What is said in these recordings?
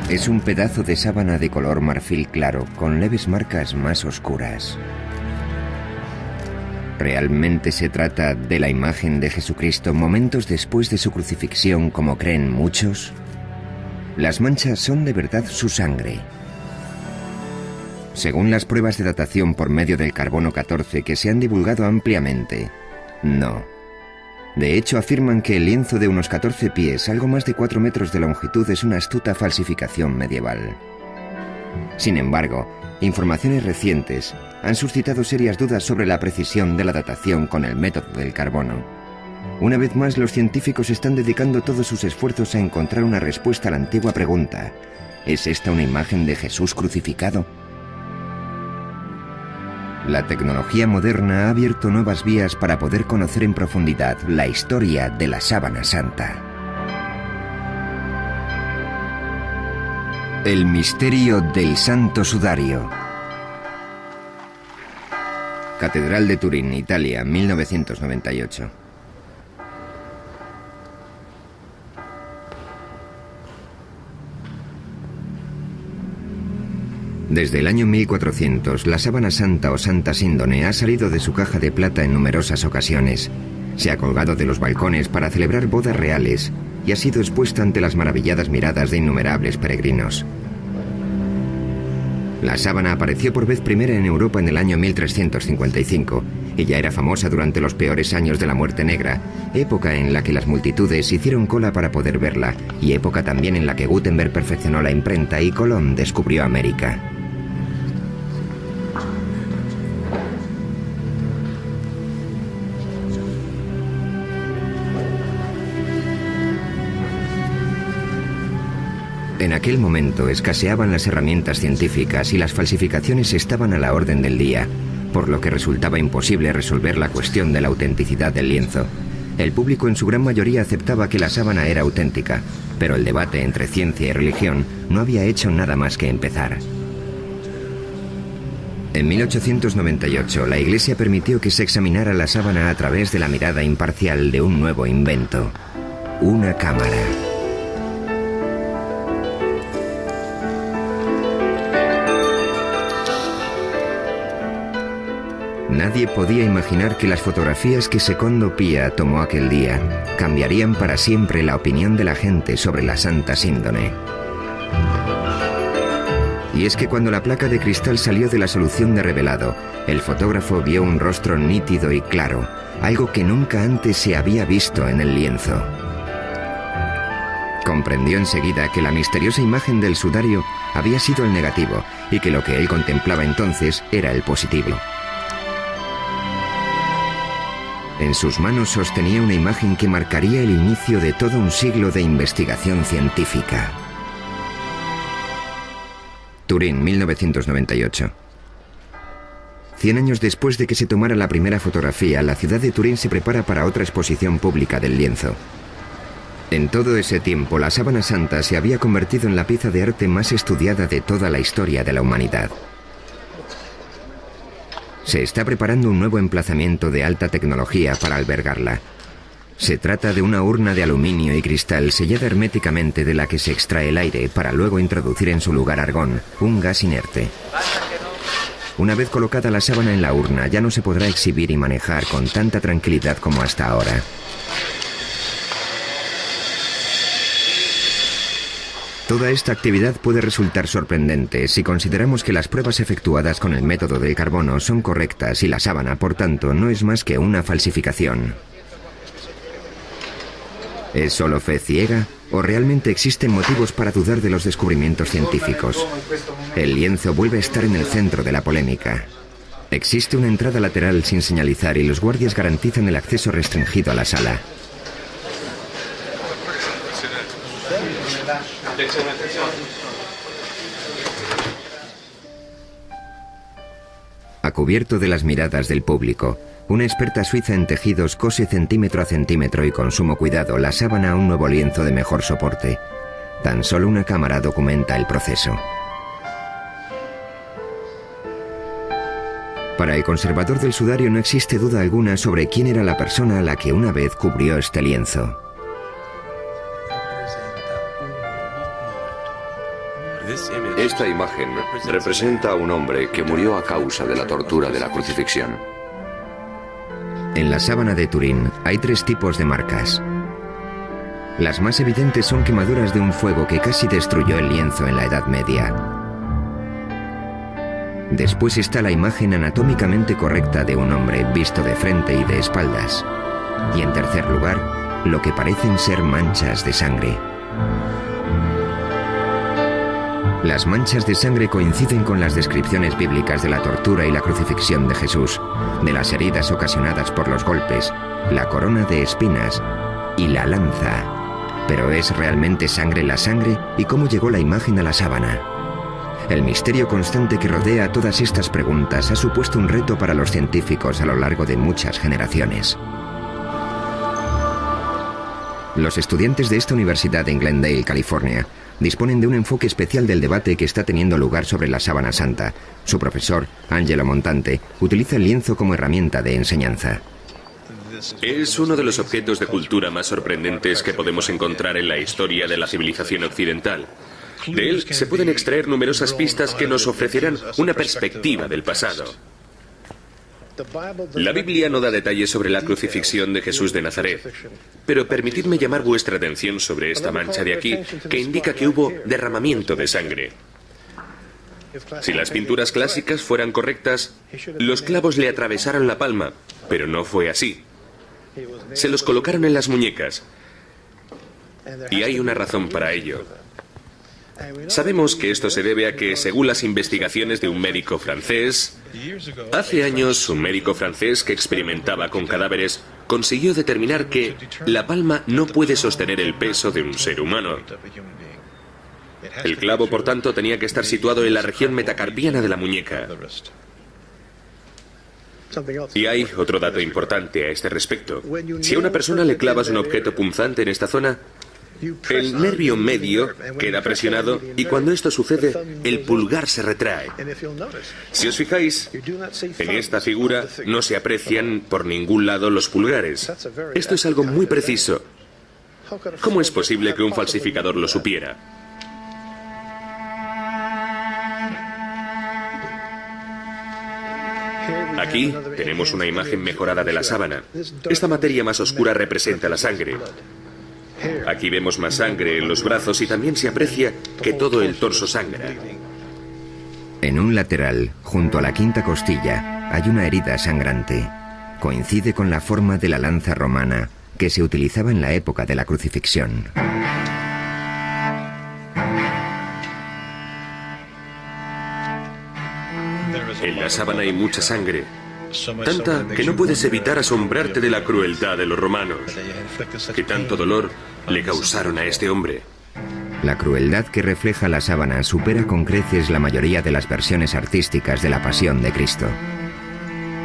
Es un pedazo de sábana de color marfil claro, con leves marcas más oscuras. ¿Realmente se trata de la imagen de Jesucristo momentos después de su crucifixión, como creen muchos? Las manchas son de verdad su sangre. Según las pruebas de datación por medio del carbono 14 que se han divulgado ampliamente, no. De hecho, afirman que el lienzo de unos 14 pies, algo más de 4 metros de longitud, es una astuta falsificación medieval. Sin embargo, informaciones recientes han suscitado serias dudas sobre la precisión de la datación con el método del carbono. Una vez más, los científicos están dedicando todos sus esfuerzos a encontrar una respuesta a la antigua pregunta: ¿es esta una imagen de Jesús crucificado? La tecnología moderna ha abierto nuevas vías para poder conocer en profundidad la historia de la Sábana Santa. El misterio del Santo Sudario. Catedral de Turín, Italia, 1998. Desde el año 1400, la sábana santa o Santa Síndone ha salido de su caja de plata en numerosas ocasiones. Se ha colgado de los balcones para celebrar bodas reales y ha sido expuesta ante las maravilladas miradas de innumerables peregrinos. La sábana apareció por vez primera en Europa en el año 1355 y ya era famosa durante los peores años de la Muerte Negra, época en la que las multitudes hicieron cola para poder verla y época también en la que Gutenberg perfeccionó la imprenta y Colón descubrió América. En aquel momento escaseaban las herramientas científicas y las falsificaciones estaban a la orden del día, por lo que resultaba imposible resolver la cuestión de la autenticidad del lienzo. El público en su gran mayoría aceptaba que la sábana era auténtica, pero el debate entre ciencia y religión no había hecho nada más que empezar. En 1898, la Iglesia permitió que se examinara la sábana a través de la mirada imparcial de un nuevo invento: una cámara. Nadie podía imaginar que las fotografías que Secondo Pia tomó aquel día cambiarían para siempre la opinión de la gente sobre la Santa Síndone. Y es que cuando la placa de cristal salió de la solución de revelado, el fotógrafo vio un rostro nítido y claro, algo que nunca antes se había visto en el lienzo. Comprendió enseguida que la misteriosa imagen del sudario había sido el negativo y que lo que él contemplaba entonces era el positivo. En sus manos sostenía una imagen que marcaría el inicio de todo un siglo de investigación científica. Turín, 1998. 100 años después de que se tomara la primera fotografía, la ciudad de Turín se prepara para otra exposición pública del lienzo. En todo ese tiempo, la sábana santa se había convertido en la pieza de arte más estudiada de toda la historia de la humanidad. Se está preparando un nuevo emplazamiento de alta tecnología para albergarla. Se trata de una urna de aluminio y cristal sellada herméticamente de la que se extrae el aire para luego introducir en su lugar argón, un gas inerte. Una vez colocada la sábana en la urna, ya no se podrá exhibir y manejar con tanta tranquilidad como hasta ahora. Toda esta actividad puede resultar sorprendente si consideramos que las pruebas efectuadas con el método del carbono son correctas y la sábana, por tanto, no es más que una falsificación. ¿Es solo fe ciega o realmente existen motivos para dudar de los descubrimientos científicos? El lienzo vuelve a estar en el centro de la polémica. Existe una entrada lateral sin señalizar y los guardias garantizan el acceso restringido a la sala. A cubierto de las miradas del público, una experta suiza en tejidos cose centímetro a centímetro y con sumo cuidado la sábana a un nuevo lienzo de mejor soporte. Tan solo una cámara documenta el proceso. Para el conservador del sudario no existe duda alguna sobre quién era la persona a la que una vez cubrió este lienzo. Esta imagen representa a un hombre que murió a causa de la tortura de la crucifixión. En la sábana de Turín hay 3 tipos de marcas. Las más evidentes son quemaduras de un fuego que casi destruyó el lienzo en la Edad Media. Después está la imagen anatómicamente correcta de un hombre visto de frente y de espaldas. Y en tercer lugar, lo que parecen ser manchas de sangre. Las manchas de sangre coinciden con las descripciones bíblicas de la tortura y la crucifixión de Jesús, de las heridas ocasionadas por los golpes, la corona de espinas y la lanza. ¿Pero es realmente sangre la sangre? ¿Y cómo llegó la imagen a la sábana? El misterio constante que rodea todas estas preguntas ha supuesto un reto para los científicos a lo largo de muchas generaciones. Los estudiantes de esta universidad en Glendale, California, disponen de un enfoque especial del debate que está teniendo lugar sobre la sábana santa. Su profesor, Angelo Montante, utiliza el lienzo como herramienta de enseñanza. Es uno de los objetos de cultura más sorprendentes que podemos encontrar en la historia de la civilización occidental. De él se pueden extraer numerosas pistas que nos ofrecerán una perspectiva del pasado. La Biblia no da detalles sobre la crucifixión de Jesús de Nazaret, pero permitidme llamar vuestra atención sobre esta mancha de aquí, que indica que hubo derramamiento de sangre. Si las pinturas clásicas fueran correctas, los clavos le atravesaron la palma, pero no fue así. Se los colocaron en las muñecas, y hay una razón para ello. Sabemos que esto se debe a que, según las investigaciones de un médico francés, hace años un médico francés que experimentaba con cadáveres consiguió determinar que la palma no puede sostener el peso de un ser humano. El clavo, por tanto, tenía que estar situado en la región metacarpiana de la muñeca. Y hay otro dato importante a este respecto. Si a una persona le clavas un objeto punzante en esta zona, el nervio medio queda presionado y cuando esto sucede, el pulgar se retrae. Si os fijáis, en esta figura no se aprecian por ningún lado los pulgares. Esto es algo muy preciso. ¿Cómo es posible que un falsificador lo supiera? Aquí tenemos una imagen mejorada de la sábana. Esta materia más oscura representa la sangre. Aquí vemos más sangre en los brazos y también se aprecia que todo el torso sangra. En un lateral, junto a la quinta costilla, hay una herida sangrante. Coincide con la forma de la lanza romana que se utilizaba en la época de la crucifixión. En la sábana hay mucha sangre, tanta que no puedes evitar asombrarte de la crueldad de los romanos, que tanto dolor le causaron a este hombre. La crueldad que refleja la sábana supera con creces la mayoría de las versiones artísticas de la Pasión de Cristo.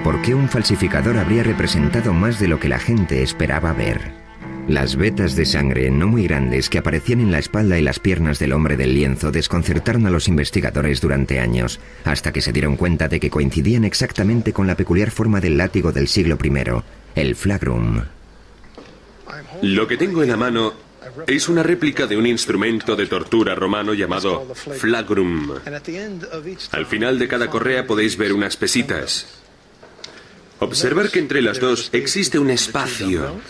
¿Por qué un falsificador habría representado más de lo que la gente esperaba ver? Las vetas de sangre no muy grandes que aparecían en la espalda y las piernas del hombre del lienzo desconcertaron a los investigadores durante años, hasta que se dieron cuenta de que coincidían exactamente con la peculiar forma del látigo del siglo I, el flagrum. Lo que tengo en la mano es una réplica de un instrumento de tortura romano llamado flagrum. Al final de cada correa podéis ver unas pesitas. Observar que entre las dos existe un espacio.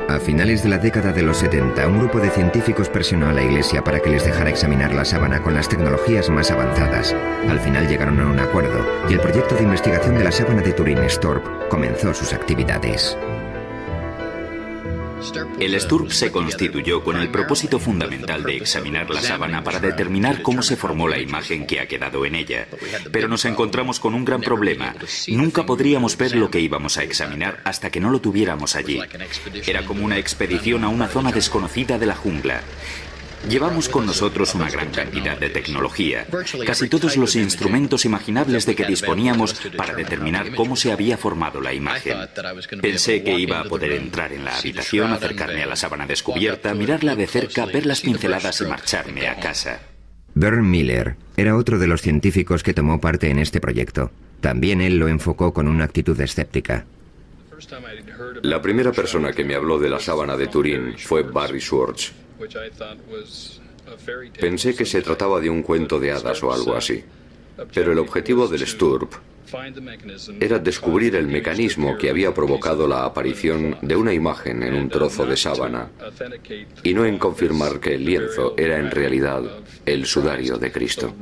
A finales de la década de los 70, un grupo de científicos presionó a la Iglesia para que les dejara examinar la sábana con las tecnologías más avanzadas. Al final llegaron a un acuerdo y el proyecto de investigación de la sábana de Turín, STURP, comenzó sus actividades. El STURP se constituyó con el propósito fundamental de examinar la sábana para determinar cómo se formó la imagen que ha quedado en ella. Pero nos encontramos con un gran problema. Nunca podríamos ver lo que íbamos a examinar hasta que no lo tuviéramos allí. Era como una expedición a una zona desconocida de la jungla. Llevamos con nosotros una gran cantidad de tecnología, casi todos los instrumentos imaginables de que disponíamos para determinar cómo se había formado la imagen. Pensé que iba a poder entrar en la habitación, acercarme a la sábana descubierta, mirarla de cerca, ver las pinceladas y marcharme a casa. Vern Miller era otro de los científicos que tomó parte en este proyecto. También él lo enfocó con una actitud escéptica. La primera persona que me habló de la sábana de Turín fue Barry Schwartz. Pensé que se trataba de un cuento de hadas o algo así. Pero el objetivo del STURP era descubrir el mecanismo que había provocado la aparición de una imagen en un trozo de sábana y no en confirmar que el lienzo era en realidad el sudario de Cristo.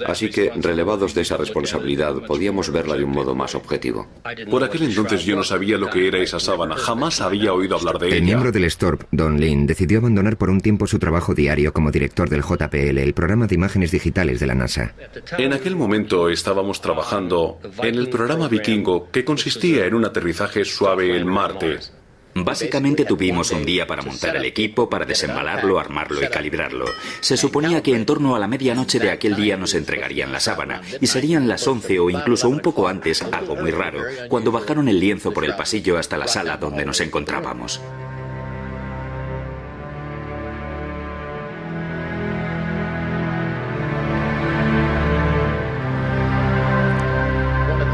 Así que, relevados de esa responsabilidad, podíamos verla de un modo más objetivo. Por aquel entonces yo no sabía lo que era esa sábana, jamás había oído hablar de ella. El miembro del STURP, Don Lin, decidió abandonar por un tiempo su trabajo diario como director del JPL, el programa de imágenes digitales de la NASA. En aquel momento estábamos trabajando en el programa Vikingo, que consistía en un aterrizaje suave en Marte. Básicamente tuvimos un día para montar el equipo, para desembalarlo, armarlo y calibrarlo. Se suponía que en torno a la medianoche de aquel día nos entregarían la sábana, y serían las 11 o incluso un poco antes, algo muy raro, cuando bajaron el lienzo por el pasillo hasta la sala donde nos encontrábamos.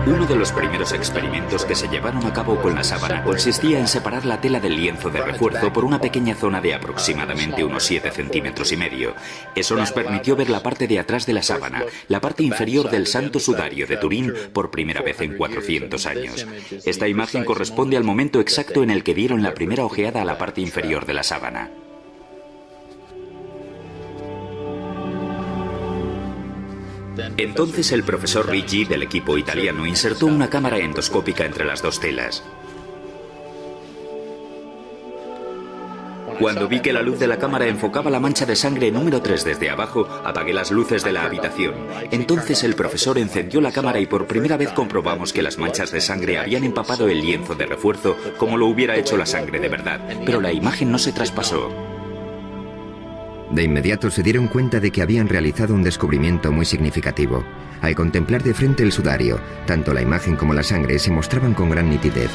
Uno de los primeros experimentos que se llevaron a cabo con la sábana consistía en separar la tela del lienzo de refuerzo por una pequeña zona de aproximadamente unos 7,5 centímetros. Eso nos permitió ver la parte de atrás de la sábana, la parte inferior del Santo Sudario de Turín, por primera vez en 400 años. Esta imagen corresponde al momento exacto en el que dieron la primera ojeada a la parte inferior de la sábana. Entonces el profesor Ricci del equipo italiano insertó una cámara endoscópica entre las dos telas. Cuando vi que la luz de la cámara enfocaba la mancha de sangre número 3 desde abajo, apagué las luces de la habitación. Entonces el profesor encendió la cámara y por primera vez comprobamos que las manchas de sangre habían empapado el lienzo de refuerzo como lo hubiera hecho la sangre de verdad, pero la imagen no se traspasó. De inmediato se dieron cuenta de que habían realizado un descubrimiento muy significativo. Al contemplar de frente el sudario, tanto la imagen como la sangre se mostraban con gran nitidez.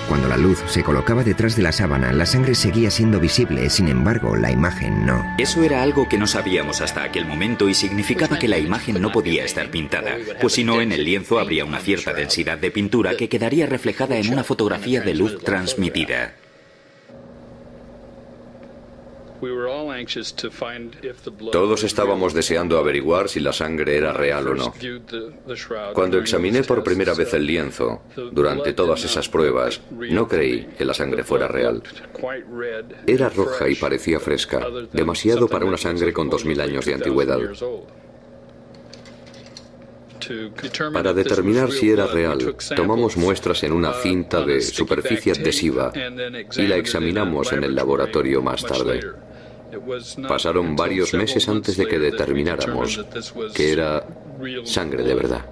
Cuando la luz se colocaba detrás de la sábana, la sangre seguía siendo visible, sin embargo, la imagen no. Eso era algo que no sabíamos hasta aquel momento y significaba que la imagen no podía estar pintada, pues si no, en el lienzo habría una cierta densidad de pintura que quedaría reflejada en una fotografía de luz transmitida. Todos estábamos deseando averiguar si la sangre era real o no. Cuando examiné por primera vez el lienzo, durante todas esas pruebas, no creí que la sangre fuera real. Era roja y parecía fresca, demasiado para una sangre con 2000 años de antigüedad. Para determinar si era real, tomamos muestras en una cinta de superficie adhesiva y la examinamos en el laboratorio más tarde. Pasaron varios meses antes de que determináramos que era sangre de verdad.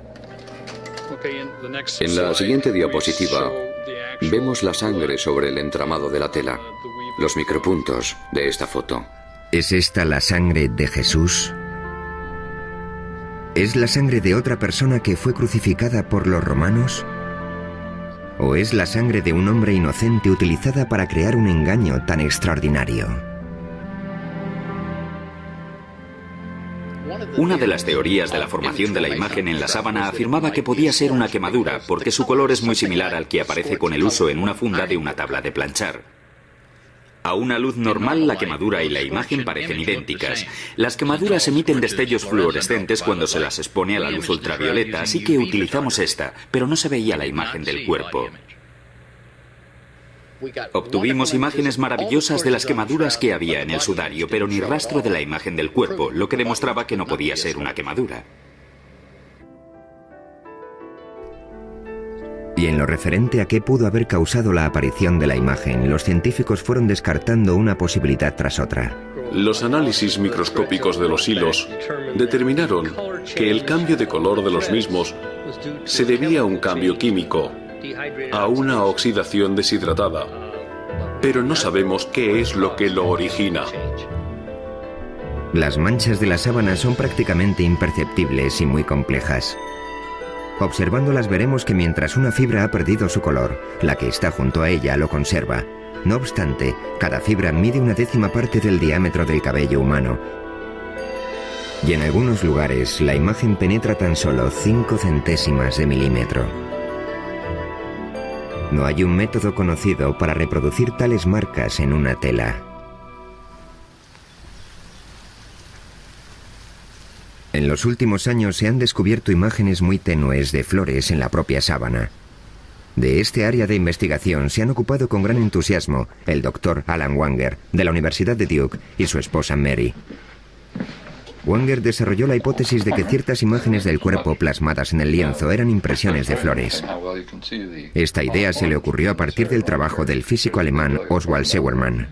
En la siguiente diapositiva vemos la sangre sobre el entramado de la tela, los micropuntos de esta foto. ¿Es esta la sangre de Jesús? ¿Es la sangre de otra persona que fue crucificada por los romanos? ¿O es la sangre de un hombre inocente utilizada para crear un engaño tan extraordinario? Una de las teorías de la formación de la imagen en la sábana afirmaba que podía ser una quemadura, porque su color es muy similar al que aparece con el uso en una funda de una tabla de planchar. A una luz normal, la quemadura y la imagen parecen idénticas. Las quemaduras emiten destellos fluorescentes cuando se las expone a la luz ultravioleta, así que utilizamos esta, pero no se veía la imagen del cuerpo. Obtuvimos imágenes maravillosas de las quemaduras que había en el sudario, pero ni rastro de la imagen del cuerpo, lo que demostraba que no podía ser una quemadura. Y en lo referente a qué pudo haber causado la aparición de la imagen, los científicos fueron descartando una posibilidad tras otra. Los análisis microscópicos de los hilos determinaron que el cambio de color de los mismos se debía a un cambio químico, a una oxidación deshidratada, pero no sabemos qué es lo que lo origina. Las manchas de la sábana son prácticamente imperceptibles y muy complejas. Observándolas veremos que mientras una fibra ha perdido su color, la que está junto a ella lo conserva. No obstante, cada fibra mide 1/10 parte del diámetro del cabello humano. Y en algunos lugares, la imagen penetra tan solo 5 centésimas de milímetro. No hay un método conocido para reproducir tales marcas en una tela. En los últimos años se han descubierto imágenes muy tenues de flores en la propia sábana. De este área de investigación se han ocupado con gran entusiasmo el Dr. Alan Wanger, de la Universidad de Duke, y su esposa Mary. Wanger desarrolló la hipótesis de que ciertas imágenes del cuerpo plasmadas en el lienzo eran impresiones de flores. Esta idea se le ocurrió a partir del trabajo del físico alemán Oswald Scheuermann.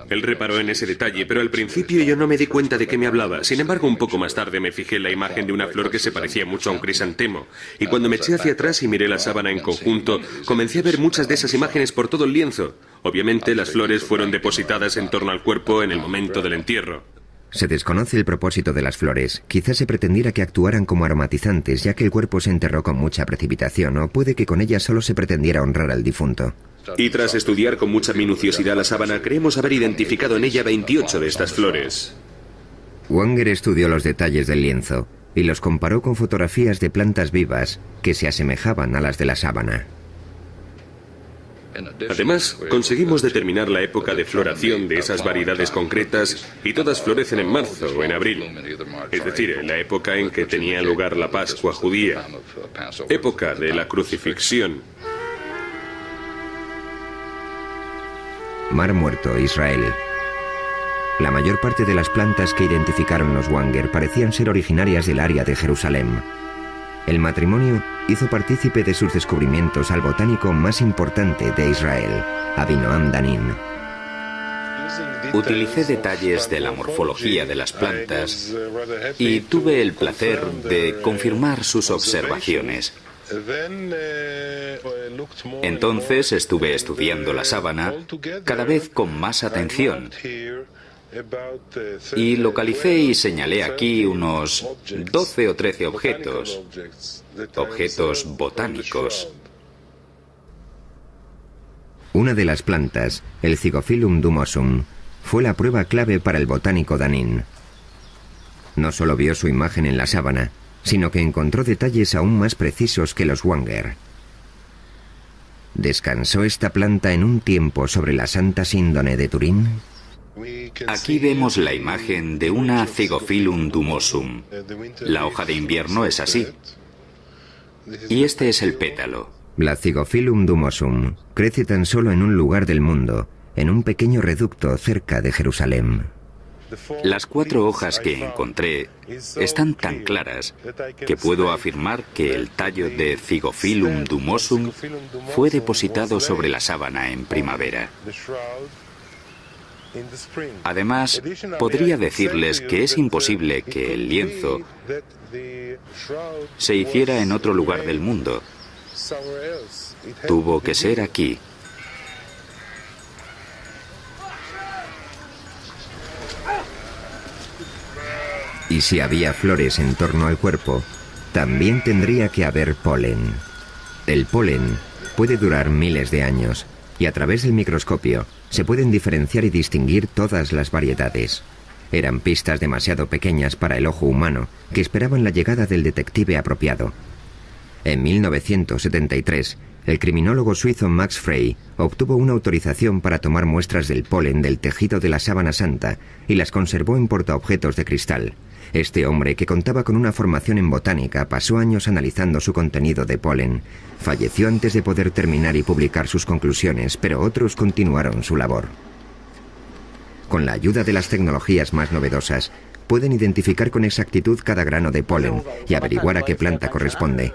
Él reparó en ese detalle, pero al principio yo no me di cuenta de qué me hablaba. Sin embargo, un poco más tarde me fijé en la imagen de una flor que se parecía mucho a un crisantemo. Y cuando me eché hacia atrás y miré la sábana en conjunto, comencé a ver muchas de esas imágenes por todo el lienzo. Obviamente, las flores fueron depositadas en torno al cuerpo en el momento del entierro. Se desconoce el propósito de las flores. Quizás se pretendiera que actuaran como aromatizantes, ya que el cuerpo se enterró con mucha precipitación, o puede que con ellas solo se pretendiera honrar al difunto. Y tras estudiar con mucha minuciosidad la sábana, creemos haber identificado en ella 28 de estas flores. Wanger estudió los detalles del lienzo y los comparó con fotografías de plantas vivas que se asemejaban a las de la sábana. Además, conseguimos determinar la época de floración de esas variedades concretas y todas florecen en marzo o en abril. Es decir, en la época en que tenía lugar la Pascua judía, época de la crucifixión. Mar Muerto, Israel. La mayor parte de las plantas que identificaron los Wanger parecían ser originarias del área de Jerusalén. El matrimonio hizo partícipe de sus descubrimientos al botánico más importante de Israel, Avinoam Danin. Utilicé detalles de la morfología de las plantas y tuve el placer de confirmar sus observaciones. Entonces estuve estudiando la sábana cada vez con más atención y localicé y señalé aquí unos 12 o 13 objetos botánicos. Una de las plantas, el Zygophyllum dumosum, fue la prueba clave para el botánico Danin. No solo vio su imagen en la sábana, sino que encontró detalles aún más precisos que los Wanger. ¿Descansó esta planta en un tiempo sobre la Santa Síndone de Turín? Aquí vemos la imagen de una Zygophyllum dumosum. La hoja de invierno es así. Y este es el pétalo. La Zygophyllum dumosum crece tan solo en un lugar del mundo, en un pequeño reducto cerca de Jerusalén. Las 4 hojas que encontré están tan claras que puedo afirmar que el tallo de Zygophyllum dumosum fue depositado sobre la sábana en primavera. Además, podría decirles que es imposible que el lienzo se hiciera en otro lugar del mundo. Tuvo que ser aquí. Y si había flores en torno al cuerpo, también tendría que haber polen. El polen puede durar miles de años, y a través del microscopio se pueden diferenciar y distinguir todas las variedades. Eran pistas demasiado pequeñas para el ojo humano, que esperaban la llegada del detective apropiado. En 1973, el criminólogo suizo Max Frey obtuvo una autorización para tomar muestras del polen del tejido de la sábana santa y las conservó en portaobjetos de cristal. Este hombre, que contaba con una formación en botánica, pasó años analizando su contenido de polen. Falleció antes de poder terminar y publicar sus conclusiones, pero otros continuaron su labor. Con la ayuda de las tecnologías más novedosas, pueden identificar con exactitud cada grano de polen y averiguar a qué planta corresponde.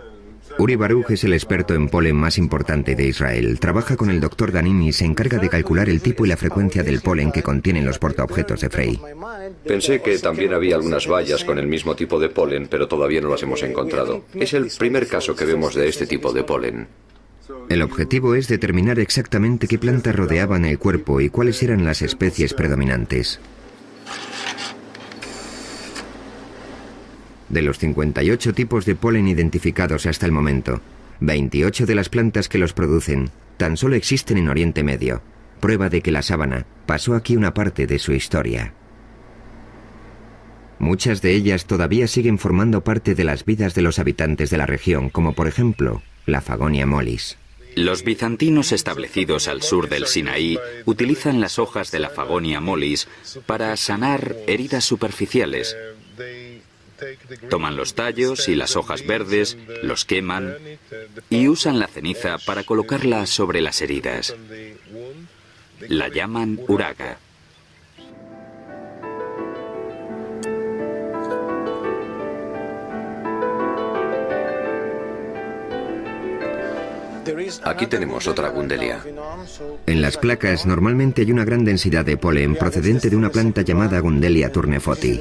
Uri Baruch es el experto en polen más importante de Israel. Trabaja con el Dr. Danin y se encarga de calcular el tipo y la frecuencia del polen que contienen los portaobjetos de Frey. Pensé que también había algunas bayas con el mismo tipo de polen, pero todavía no las hemos encontrado. Es el primer caso que vemos de este tipo de polen. El objetivo es determinar exactamente qué plantas rodeaban el cuerpo y cuáles eran las especies predominantes. De los 58 tipos de polen identificados hasta el momento, 28 de las plantas que los producen tan solo existen en Oriente Medio, prueba de que la sábana pasó aquí una parte de su historia. Muchas de ellas todavía siguen formando parte de las vidas de los habitantes de la región, como por ejemplo la Fagonia mollis. Los bizantinos establecidos al sur del Sinaí utilizan las hojas de la Fagonia mollis para sanar heridas superficiales. Toman los tallos y las hojas verdes, los queman y usan la ceniza para colocarla sobre las heridas. La llaman uraga. Aquí tenemos otra gundelia. En las placas normalmente hay una gran densidad de polen procedente de una planta llamada Gundelia turnefoti.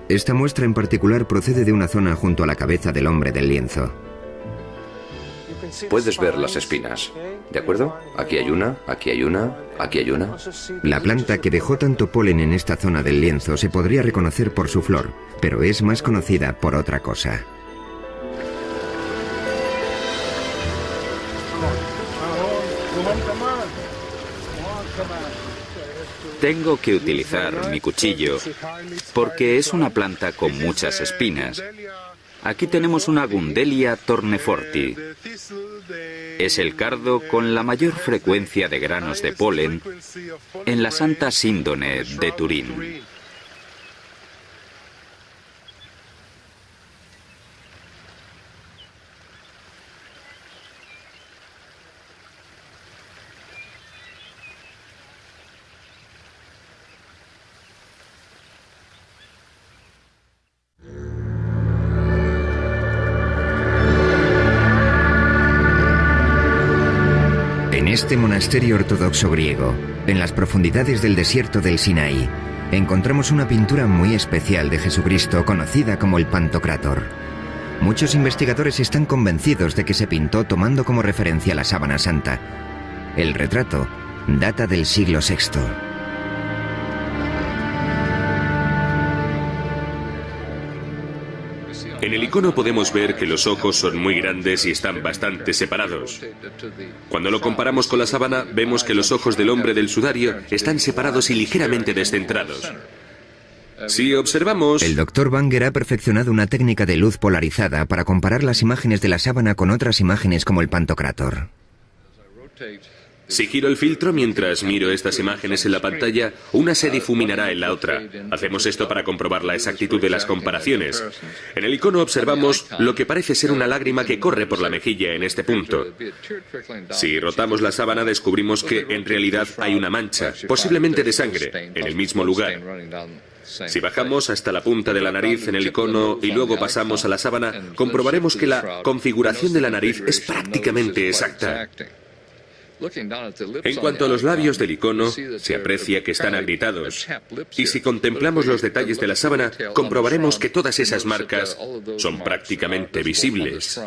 Esta muestra en particular procede de una zona junto a la cabeza del hombre del lienzo. Puedes ver las espinas, ¿de acuerdo? Aquí hay una, aquí hay una, aquí hay una. La planta que dejó tanto polen en esta zona del lienzo se podría reconocer por su flor, pero es más conocida por otra cosa. Tengo que utilizar mi cuchillo porque es una planta con muchas espinas. Aquí tenemos una Gundelia turnefoti. Es el cardo con la mayor frecuencia de granos de polen en la Santa Síndone de Turín. En este monasterio ortodoxo griego, en las profundidades del desierto del Sinaí, encontramos una pintura muy especial de Jesucristo conocida como el Pantocrátor. Muchos investigadores están convencidos de que se pintó tomando como referencia la sábana santa. El retrato data del siglo VI. En el icono podemos ver que los ojos son muy grandes y están bastante separados. Cuando lo comparamos con la sábana, vemos que los ojos del hombre del sudario están separados y ligeramente descentrados. Si observamos... El Dr. Banger ha perfeccionado una técnica de luz polarizada para comparar las imágenes de la sábana con otras imágenes como el Pantocrátor. Si giro el filtro mientras miro estas imágenes en la pantalla, una se difuminará en la otra. Hacemos esto para comprobar la exactitud de las comparaciones. En el icono observamos lo que parece ser una lágrima que corre por la mejilla en este punto. Si rotamos la sábana descubrimos que en realidad hay una mancha, posiblemente de sangre, en el mismo lugar. Si bajamos hasta la punta de la nariz en el icono y luego pasamos a la sábana, comprobaremos que la configuración de la nariz es prácticamente exacta. En cuanto a los labios del icono, se aprecia que están agrietados. Y si contemplamos los detalles de la sábana, comprobaremos que todas esas marcas son prácticamente visibles.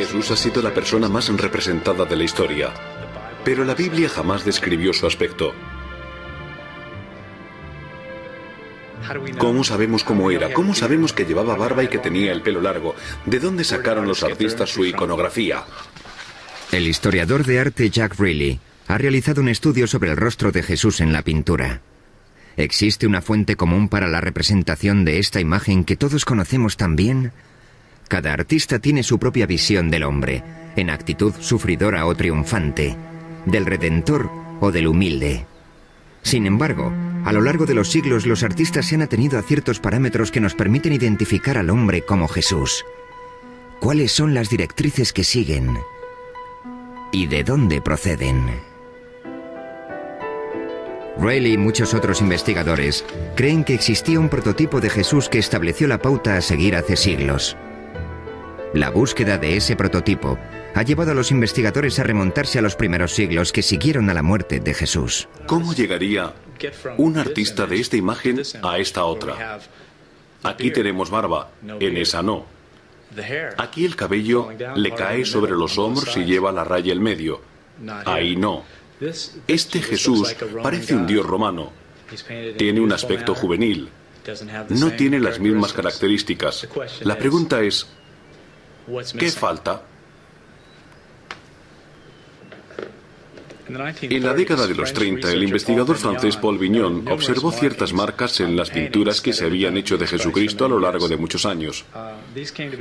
Jesús ha sido la persona más representada de la historia, pero la Biblia jamás describió su aspecto. ¿Cómo sabemos cómo era? ¿Cómo sabemos que llevaba barba y que tenía el pelo largo? ¿De dónde sacaron los artistas su iconografía? El historiador de arte Jack Riley ha realizado un estudio sobre el rostro de Jesús en la pintura. ¿Existe una fuente común para la representación de esta imagen que todos conocemos tan bien? Cada artista tiene su propia visión del hombre, en actitud sufridora o triunfante, del redentor o del humilde. Sin embargo, a lo largo de los siglos los artistas se han atenido a ciertos parámetros que nos permiten identificar al hombre como Jesús. ¿Cuáles son las directrices que siguen? ¿Y de dónde proceden? Rayleigh y muchos otros investigadores creen que existía un prototipo de Jesús que estableció la pauta a seguir hace siglos. La búsqueda de ese prototipo ha llevado a los investigadores a remontarse a los primeros siglos que siguieron a la muerte de Jesús. ¿Cómo llegaría un artista de esta imagen a esta otra? Aquí tenemos barba, en esa no. Aquí el cabello le cae sobre los hombros y lleva la raya en medio. Ahí no. Este Jesús parece un dios romano. Tiene un aspecto juvenil. No tiene las mismas características. La pregunta es, ¿qué falta? En la década de los 30, el investigador francés Paul Vignon observó ciertas marcas en las pinturas que se habían hecho de Jesucristo a lo largo de muchos años.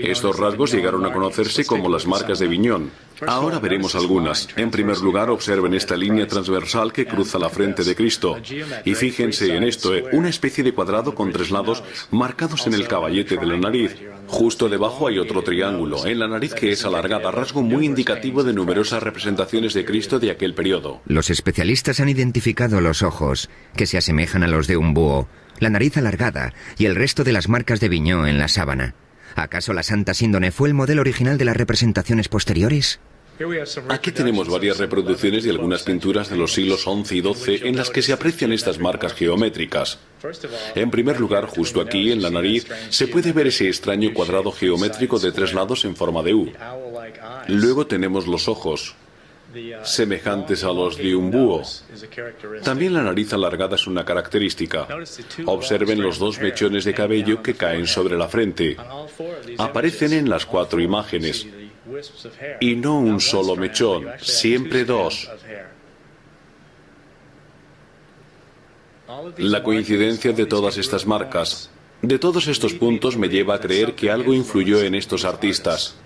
Estos rasgos llegaron a conocerse como las marcas de Vignon. Ahora veremos algunas. En primer lugar, observen esta línea transversal que cruza la frente de Cristo. Y fíjense en esto, una especie de cuadrado con 3 lados marcados en el caballete de la nariz. Justo debajo hay otro triángulo, en la nariz que es alargada, rasgo muy indicativo de numerosas representaciones de Cristo de aquel periodo. Los especialistas han identificado los ojos, que se asemejan a los de un búho, la nariz alargada y el resto de las marcas de Vignon en la sábana. ¿Acaso la Santa Síndone fue el modelo original de las representaciones posteriores? Aquí tenemos varias reproducciones de algunas pinturas de los siglos XI y XII en las que se aprecian estas marcas geométricas. En primer lugar, justo aquí, en la nariz, se puede ver ese extraño cuadrado geométrico de 3 lados en forma de U. Luego tenemos los ojos, semejantes a los de un búho. También la nariz alargada es una característica. Observen los 2 mechones de cabello que caen sobre la frente. Aparecen en las 4 imágenes. Y no un solo mechón, siempre 2. La coincidencia de todas estas marcas, de todos estos puntos, me lleva a creer que algo influyó en estos artistas.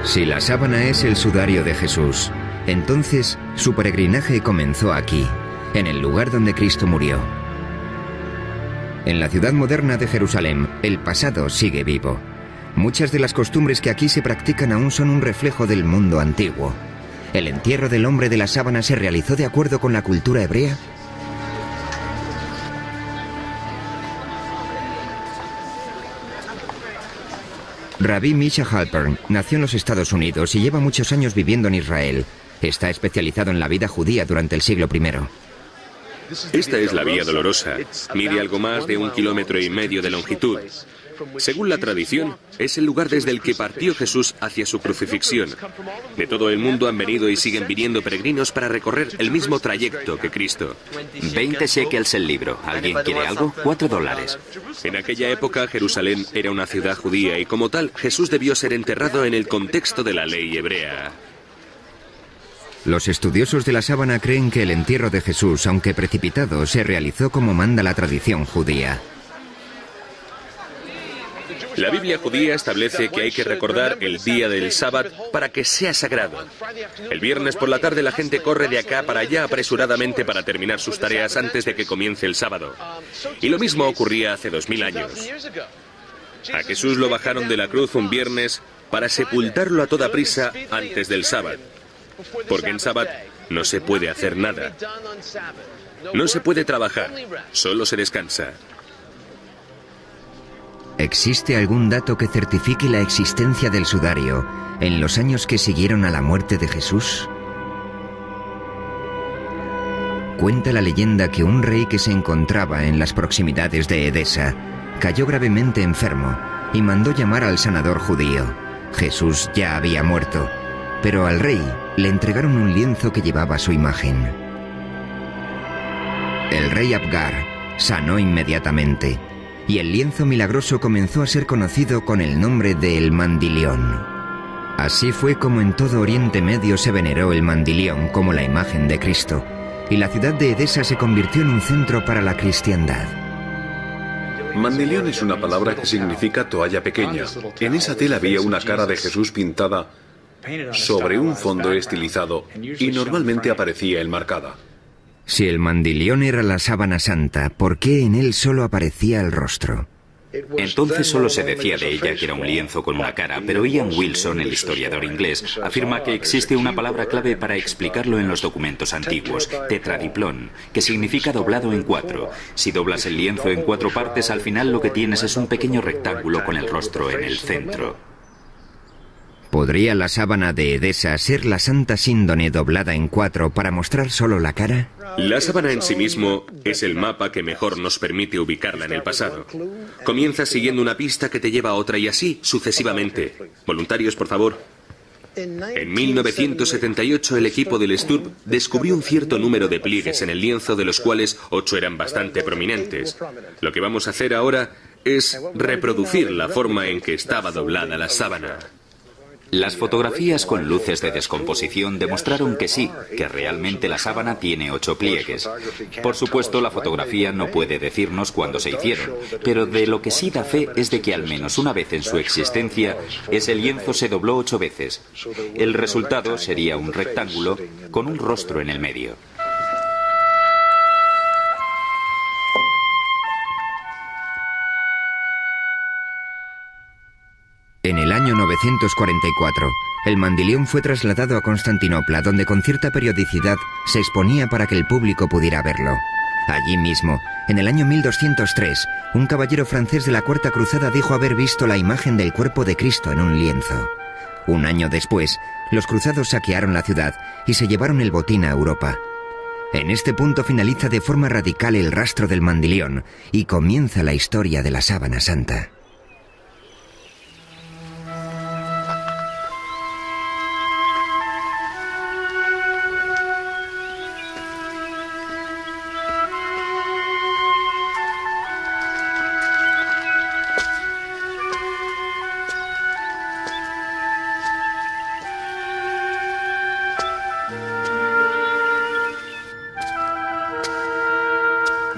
Si la sábana es el sudario de Jesús, entonces su peregrinaje comenzó aquí, en el lugar donde Cristo murió. En la ciudad moderna de Jerusalén, el pasado sigue vivo. Muchas de las costumbres que aquí se practican aún son un reflejo del mundo antiguo. ¿El entierro del hombre de la sábana se realizó de acuerdo con la cultura hebrea? Rabbi Misha Halpern nació en los Estados Unidos y lleva muchos años viviendo en Israel. Está especializado en la vida judía durante el siglo I. Esta es la Vía Dolorosa. Mide algo más de 1,5 kilómetros de longitud. Según la tradición, es el lugar desde el que partió Jesús hacia su crucifixión. De todo el mundo han venido y siguen viniendo peregrinos para recorrer el mismo trayecto que Cristo. 20 shekels el libro. ¿Alguien quiere algo? $4. En aquella época, Jerusalén era una ciudad judía y como tal, Jesús debió ser enterrado en el contexto de la ley hebrea. Los estudiosos de la sábana creen que el entierro de Jesús, aunque precipitado, se realizó como manda la tradición judía. La Biblia judía establece que hay que recordar el día del sábado para que sea sagrado. El viernes por la tarde la gente corre de acá para allá apresuradamente para terminar sus tareas antes de que comience el sábado. Y lo mismo ocurría hace 2000 años. A Jesús lo bajaron de la cruz un viernes para sepultarlo a toda prisa antes del sábado. Porque en sábado no se puede hacer nada. No se puede trabajar, solo se descansa. ¿Existe algún dato que certifique la existencia del sudario en los años que siguieron a la muerte de Jesús? Cuenta la leyenda que un rey que se encontraba en las proximidades de Edesa cayó gravemente enfermo y mandó llamar al sanador judío. Jesús ya había muerto, pero al rey le entregaron un lienzo que llevaba su imagen. El rey Abgar sanó inmediatamente y el lienzo milagroso comenzó a ser conocido con el nombre de El Mandilión. Así fue como en todo Oriente Medio se veneró el mandilión como la imagen de Cristo, y la ciudad de Edesa se convirtió en un centro para la cristiandad. Mandilión es una palabra que significa toalla pequeña. En esa tela había una cara de Jesús pintada sobre un fondo estilizado y normalmente aparecía enmarcada. Si el mandilión era la sábana santa, ¿por qué en él solo aparecía el rostro? Entonces solo se decía de ella que era un lienzo con una cara, pero Ian Wilson, el historiador inglés, afirma que existe una palabra clave para explicarlo en los documentos antiguos, tetradiplón, que significa doblado en 4. Si doblas el lienzo en 4 partes, al final lo que tienes es un pequeño rectángulo con el rostro en el centro. ¿Podría la sábana de Edesa ser la Santa Síndone doblada en 4 para mostrar solo la cara? La sábana en sí mismo es el mapa que mejor nos permite ubicarla en el pasado. Comienzas siguiendo una pista que te lleva a otra y así sucesivamente. Voluntarios, por favor. En 1978 el equipo del Sturb descubrió un cierto número de pliegues en el lienzo, de los cuales 8 eran bastante prominentes. Lo que vamos a hacer ahora es reproducir la forma en que estaba doblada la sábana. Las fotografías con luces de descomposición demostraron que sí, que realmente la sábana tiene 8 pliegues. Por supuesto, la fotografía no puede decirnos cuándo se hicieron, pero de lo que sí da fe es de que al menos una vez en su existencia, ese lienzo se dobló 8 veces. El resultado sería un rectángulo con un rostro en el medio. En el año 944, el mandilión fue trasladado a Constantinopla, donde con cierta periodicidad se exponía para que el público pudiera verlo. Allí mismo, en el año 1203, un caballero francés de la Cuarta Cruzada dijo haber visto la imagen del cuerpo de Cristo en un lienzo. Un año después, los cruzados saquearon la ciudad y se llevaron el botín a Europa. En este punto finaliza de forma radical el rastro del mandilión y comienza la historia de la sábana santa.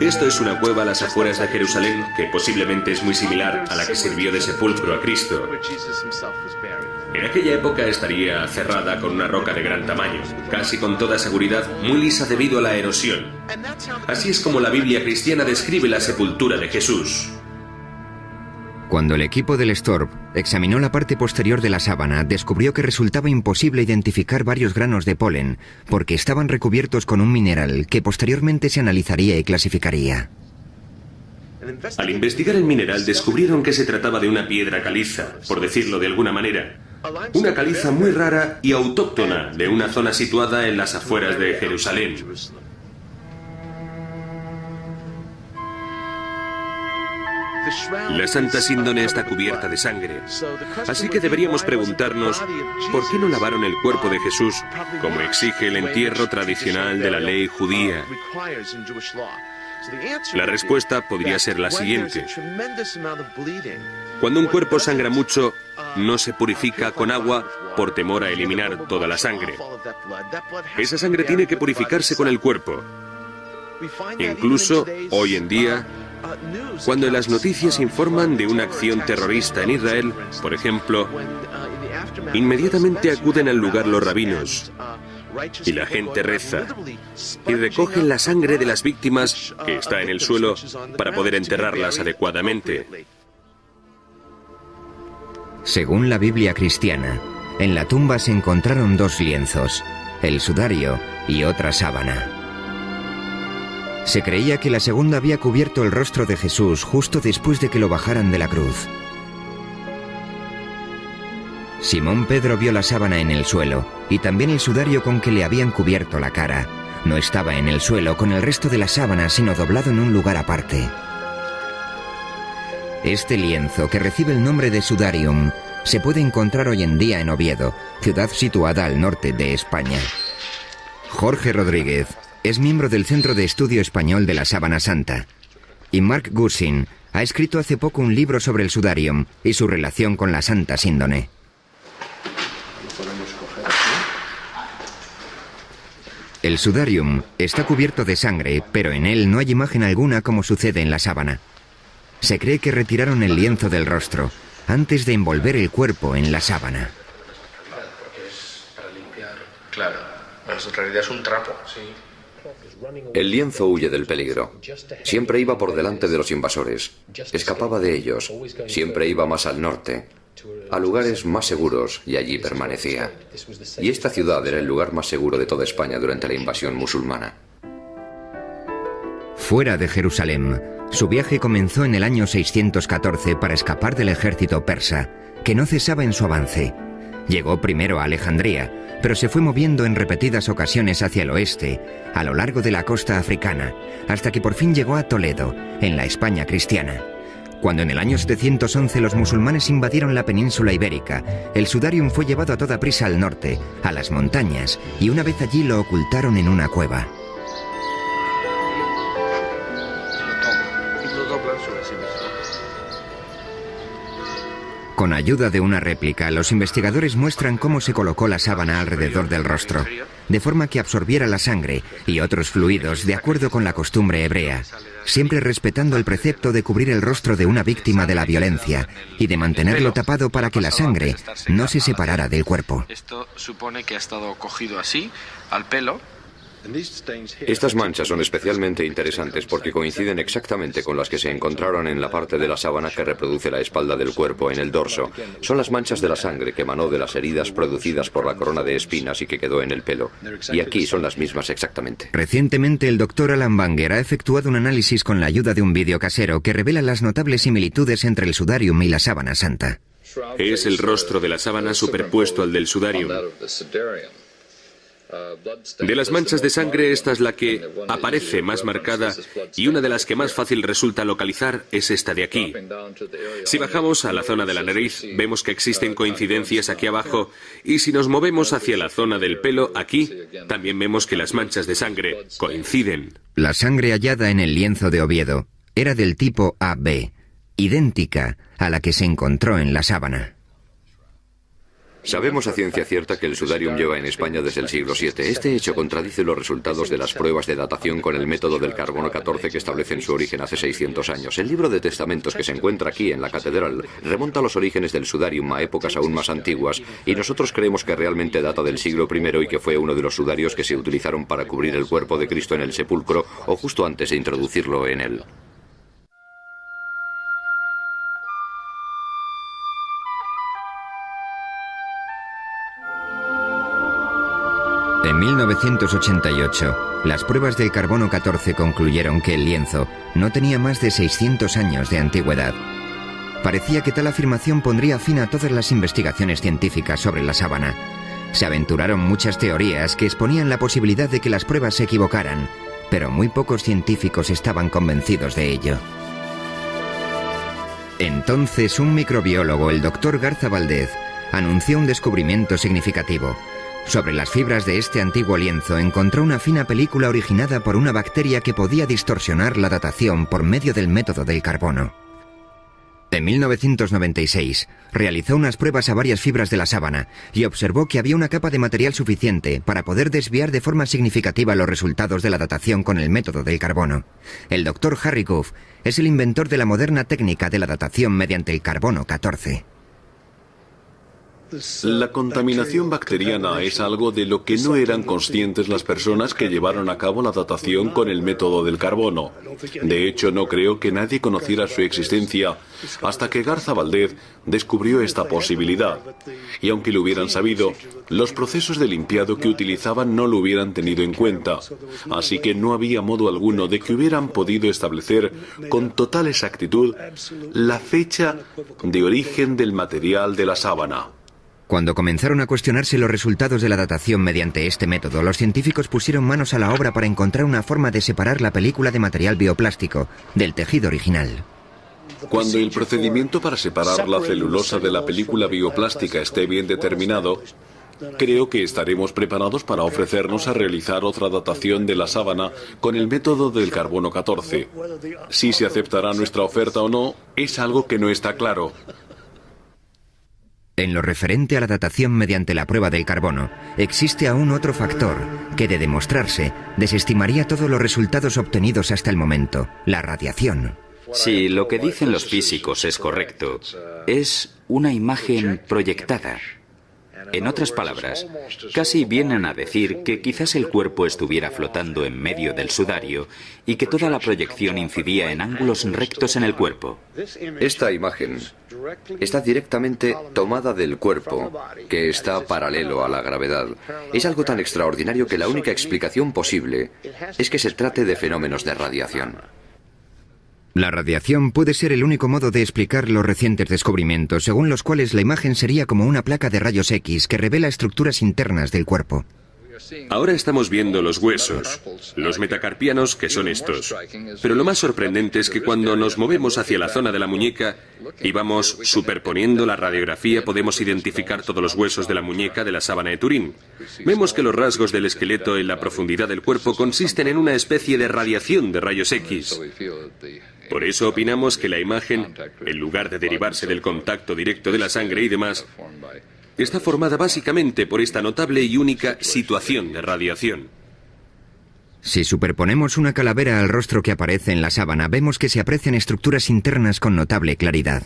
Esto es una cueva a las afueras de Jerusalén que posiblemente es muy similar a la que sirvió de sepulcro a Cristo. En aquella época estaría cerrada con una roca de gran tamaño, casi con toda seguridad muy lisa debido a la erosión. Así es como la Biblia cristiana describe la sepultura de Jesús. Cuando el equipo del Sturb examinó la parte posterior de la sábana, descubrió que resultaba imposible identificar varios granos de polen, porque estaban recubiertos con un mineral que posteriormente se analizaría y clasificaría. Al investigar el mineral, descubrieron que se trataba de una piedra caliza, por decirlo de alguna manera. Una caliza muy rara y autóctona de una zona situada en las afueras de Jerusalén. La Santa Síndone está cubierta de sangre, así que deberíamos preguntarnos ¿por qué no lavaron el cuerpo de Jesús como exige el entierro tradicional de la ley judía? La respuesta podría ser la siguiente. Cuando un cuerpo sangra mucho, no se purifica con agua por temor a eliminar toda la sangre. Esa sangre tiene que purificarse con el cuerpo. Incluso hoy en día, cuando en las noticias informan de una acción terrorista en Israel, por ejemplo, inmediatamente acuden al lugar los rabinos y la gente reza y recogen la sangre de las víctimas que está en el suelo para poder enterrarlas adecuadamente. Según la Biblia cristiana, en la tumba se encontraron 2 lienzos, el sudario y otra sábana. Se creía que la segunda había cubierto el rostro de Jesús justo después de que lo bajaran de la cruz. Simón Pedro vio la sábana en el suelo y también el sudario con que le habían cubierto la cara. No estaba en el suelo con el resto de la sábana, sino doblado en un lugar aparte. Este lienzo, que recibe el nombre de sudarium, se puede encontrar hoy en día en Oviedo, ciudad situada al norte de España. Jorge Rodríguez es miembro del Centro de Estudio Español de la Sábana Santa. Y Mark Gussin ha escrito hace poco un libro sobre el sudarium y su relación con la Santa Síndone. El sudarium está cubierto de sangre, pero en él no hay imagen alguna como sucede en la sábana. Se cree que retiraron el lienzo del rostro antes de envolver el cuerpo en la sábana. Claro, porque es para limpiar. Claro, en realidad es un trapo, sí. El lienzo huye del peligro. Siempre iba por delante de los invasores. Escapaba de ellos. Siempre iba más al norte, a lugares más seguros, y allí permanecía. Y esta ciudad era el lugar más seguro de toda España durante la invasión musulmana. Fuera de Jerusalén, su viaje comenzó en el año 614 para escapar del ejército persa, que no cesaba en su avance. Llegó primero a Alejandría, pero se fue moviendo en repetidas ocasiones hacia el oeste, a lo largo de la costa africana, hasta que por fin llegó a Toledo, en la España cristiana. Cuando en el año 711 los musulmanes invadieron la península ibérica, el sudarium fue llevado a toda prisa al norte, a las montañas, y una vez allí lo ocultaron en una cueva. Con ayuda de una réplica, los investigadores muestran cómo se colocó la sábana alrededor del rostro, de forma que absorbiera la sangre y otros fluidos de acuerdo con la costumbre hebrea, siempre respetando el precepto de cubrir el rostro de una víctima de la violencia y de mantenerlo tapado para que la sangre no se separara del cuerpo. Esto supone que ha estado cogido así, al pelo. Estas manchas son especialmente interesantes porque coinciden exactamente con las que se encontraron en la parte de la sábana que reproduce la espalda del cuerpo, en el dorso. Son las manchas de la sangre que emanó de las heridas producidas por la corona de espinas y que quedó en el pelo. Y aquí son las mismas exactamente. Recientemente el doctor Alan Banger ha efectuado un análisis con la ayuda de un vídeo casero que revela las notables similitudes entre el sudarium y la sábana santa. Es el rostro de la sábana superpuesto al del sudarium. De las manchas de sangre, esta es la que aparece más marcada, y una de las que más fácil resulta localizar es esta de aquí. Si bajamos a la zona de la nariz, vemos que existen coincidencias aquí abajo, y si nos movemos hacia la zona del pelo, aquí, también vemos que las manchas de sangre coinciden. La sangre hallada en el lienzo de Oviedo era del tipo AB, idéntica a la que se encontró en la sábana. Sabemos a ciencia cierta que el sudarium lleva en España desde el siglo VII. Este hecho contradice los resultados de las pruebas de datación con el método del carbono 14 que establecen su origen hace 600 años. El libro de testamentos que se encuentra aquí en la catedral remonta los orígenes del sudarium a épocas aún más antiguas, y nosotros creemos que realmente data del siglo I y que fue uno de los sudarios que se utilizaron para cubrir el cuerpo de Cristo en el sepulcro o justo antes de introducirlo en él. En 1988, las pruebas del carbono 14 concluyeron que el lienzo no tenía más de 600 años de antigüedad. Parecía que tal afirmación pondría fin a todas las investigaciones científicas sobre la sábana. Se aventuraron muchas teorías que exponían la posibilidad de que las pruebas se equivocaran, pero muy pocos científicos estaban convencidos de ello. Entonces, un microbiólogo, el Dr. Garza Valdez, anunció un descubrimiento significativo. Sobre las fibras de este antiguo lienzo encontró una fina película originada por una bacteria que podía distorsionar la datación por medio del método del carbono. En 1996, realizó unas pruebas a varias fibras de la sábana y observó que había una capa de material suficiente para poder desviar de forma significativa los resultados de la datación con el método del carbono. El Dr. Harry Goff es el inventor de la moderna técnica de la datación mediante el carbono 14. La contaminación bacteriana es algo de lo que no eran conscientes las personas que llevaron a cabo la datación con el método del carbono. De hecho, no creo que nadie conociera su existencia hasta que Garza Valdez descubrió esta posibilidad. Y aunque lo hubieran sabido, los procesos de limpiado que utilizaban no lo hubieran tenido en cuenta. Así que no había modo alguno de que hubieran podido establecer con total exactitud la fecha de origen del material de la sábana. Cuando comenzaron a cuestionarse los resultados de la datación mediante este método, los científicos pusieron manos a la obra para encontrar una forma de separar la película de material bioplástico del tejido original. Cuando el procedimiento para separar la celulosa de la película bioplástica esté bien determinado, creo que estaremos preparados para ofrecernos a realizar otra datación de la sábana con el método del carbono 14. Si se aceptará nuestra oferta o no, es algo que no está claro. En lo referente a la datación mediante la prueba del carbono, existe aún otro factor que, de demostrarse, desestimaría todos los resultados obtenidos hasta el momento: la radiación. Si lo que dicen los físicos es correcto, es una imagen proyectada. En otras palabras, casi vienen a decir que quizás el cuerpo estuviera flotando en medio del sudario y que toda la proyección incidía en ángulos rectos en el cuerpo. Esta imagen está directamente tomada del cuerpo, que está paralelo a la gravedad. Es algo tan extraordinario que la única explicación posible es que se trate de fenómenos de radiación. La radiación puede ser el único modo de explicar los recientes descubrimientos, según los cuales la imagen sería como una placa de rayos X que revela estructuras internas del cuerpo. Ahora estamos viendo los huesos, los metacarpianos, que son estos. Pero lo más sorprendente es que cuando nos movemos hacia la zona de la muñeca y vamos superponiendo la radiografía, podemos identificar todos los huesos de la muñeca de la sábana de Turín. Vemos que los rasgos del esqueleto en la profundidad del cuerpo consisten en una especie de radiación de rayos X. Por eso opinamos que la imagen, en lugar de derivarse del contacto directo de la sangre y demás, está formada básicamente por esta notable y única situación de radiación. Si superponemos una calavera al rostro que aparece en la sábana, vemos que se aprecian estructuras internas con notable claridad.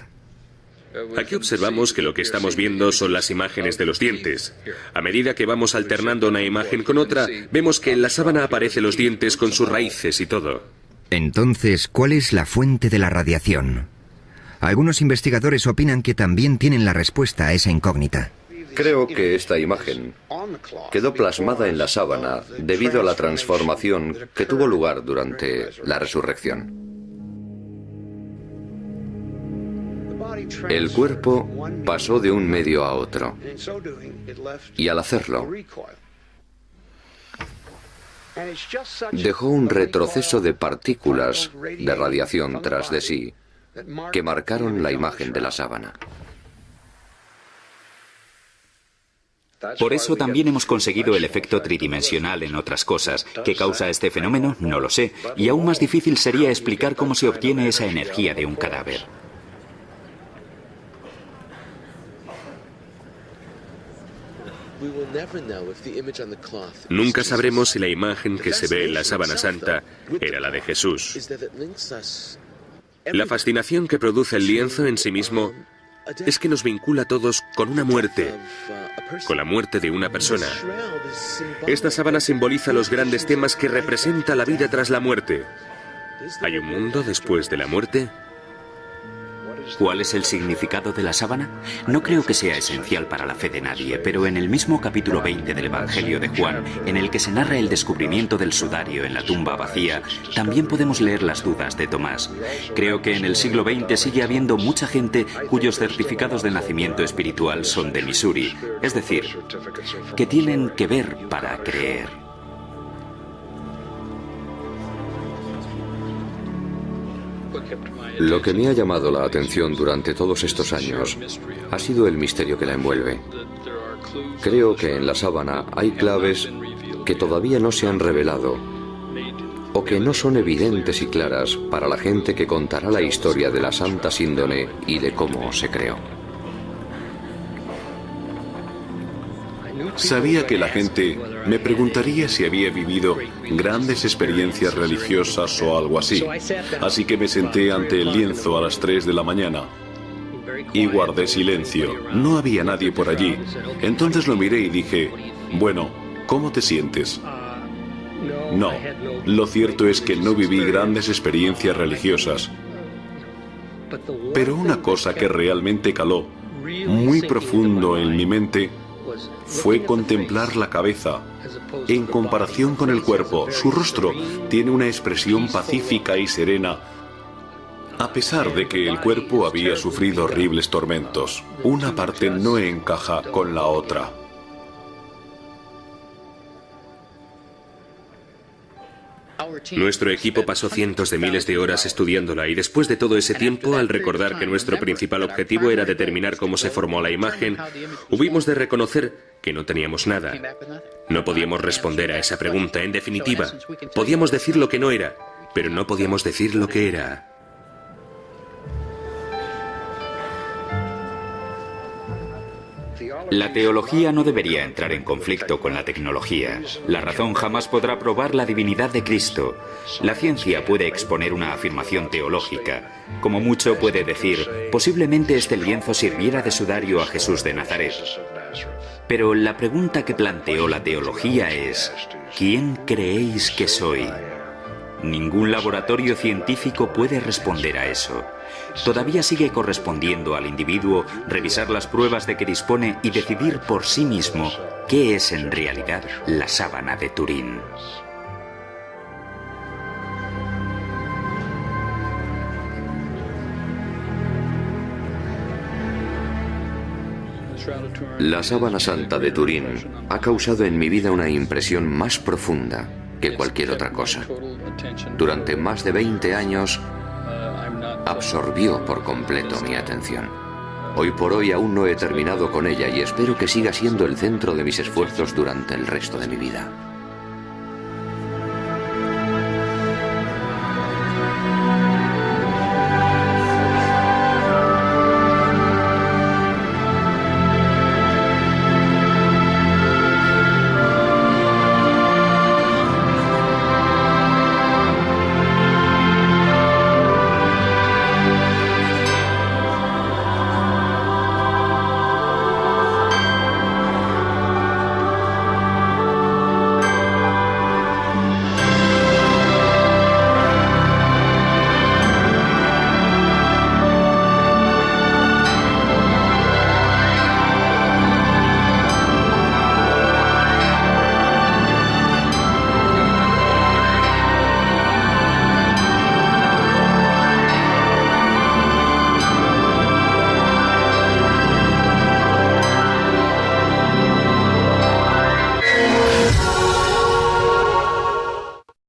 Aquí observamos que lo que estamos viendo son las imágenes de los dientes. A medida que vamos alternando una imagen con otra, vemos que en la sábana aparecen los dientes con sus raíces y todo. Entonces, ¿cuál es la fuente de la radiación? Algunos investigadores opinan que también tienen la respuesta a esa incógnita. Creo que esta imagen quedó plasmada en la sábana debido a la transformación que tuvo lugar durante la resurrección. El cuerpo pasó de un medio a otro, y al hacerlo, dejó un retroceso de partículas de radiación tras de sí que marcaron la imagen de la sábana. Por eso también hemos conseguido el efecto tridimensional en otras cosas. ¿Qué causa este fenómeno? No lo sé. Y aún más difícil sería explicar cómo se obtiene esa energía de un cadáver. Nunca sabremos si la imagen que se ve en la sábana santa era la de Jesús. La fascinación que produce el lienzo en sí mismo es que nos vincula a todos con una muerte, con la muerte de una persona. Esta sábana simboliza los grandes temas que representa la vida tras la muerte. ¿Hay un mundo después de la muerte? ¿Cuál es el significado de la sábana? No creo que sea esencial para la fe de nadie, pero en el mismo capítulo 20 del Evangelio de Juan, en el que se narra el descubrimiento del sudario en la tumba vacía, también podemos leer las dudas de Tomás. Creo que en el siglo XX sigue habiendo mucha gente cuyos certificados de nacimiento espiritual son de Missouri, es decir, que tienen que ver para creer. Lo que me ha llamado la atención durante todos estos años ha sido el misterio que la envuelve. Creo que en la sábana hay claves que todavía no se han revelado o que no son evidentes y claras para la gente que contará la historia de la Santa Síndone y de cómo se creó. Sabía que la gente me preguntaría si había vivido grandes experiencias religiosas o algo así. Así que me senté ante el lienzo a las 3 de la mañana y guardé silencio. No había nadie por allí. Entonces lo miré y dije, bueno, ¿cómo te sientes? No, lo cierto es que no viví grandes experiencias religiosas. Pero una cosa que realmente caló muy profundo en mi mente fue contemplar la cabeza. En comparación con el cuerpo, su rostro tiene una expresión pacífica y serena, a pesar de que el cuerpo había sufrido horribles tormentos. Una parte no encaja con la otra. Nuestro equipo pasó cientos de miles de horas estudiándola y después de todo ese tiempo, al recordar que nuestro principal objetivo era determinar cómo se formó la imagen, hubimos de reconocer que no teníamos nada. No podíamos responder a esa pregunta. En definitiva, podíamos decir lo que no era, pero no podíamos decir lo que era. La teología no debería entrar en conflicto con la tecnología. La razón jamás podrá probar la divinidad de Cristo. La ciencia puede exponer una afirmación teológica. Como mucho puede decir, posiblemente este lienzo sirviera de sudario a Jesús de Nazaret. Pero la pregunta que planteó la teología es, ¿quién creéis que soy? Ningún laboratorio científico puede responder a eso. Todavía sigue correspondiendo al individuo revisar las pruebas de que dispone y decidir por sí mismo qué es en realidad la sábana de Turín. La sábana santa de Turín ha causado en mi vida una impresión más profunda que cualquier otra cosa. Durante más de 20 años absorbió por completo mi atención. Hoy por hoy aún no he terminado con ella y espero que siga siendo el centro de mis esfuerzos durante el resto de mi vida.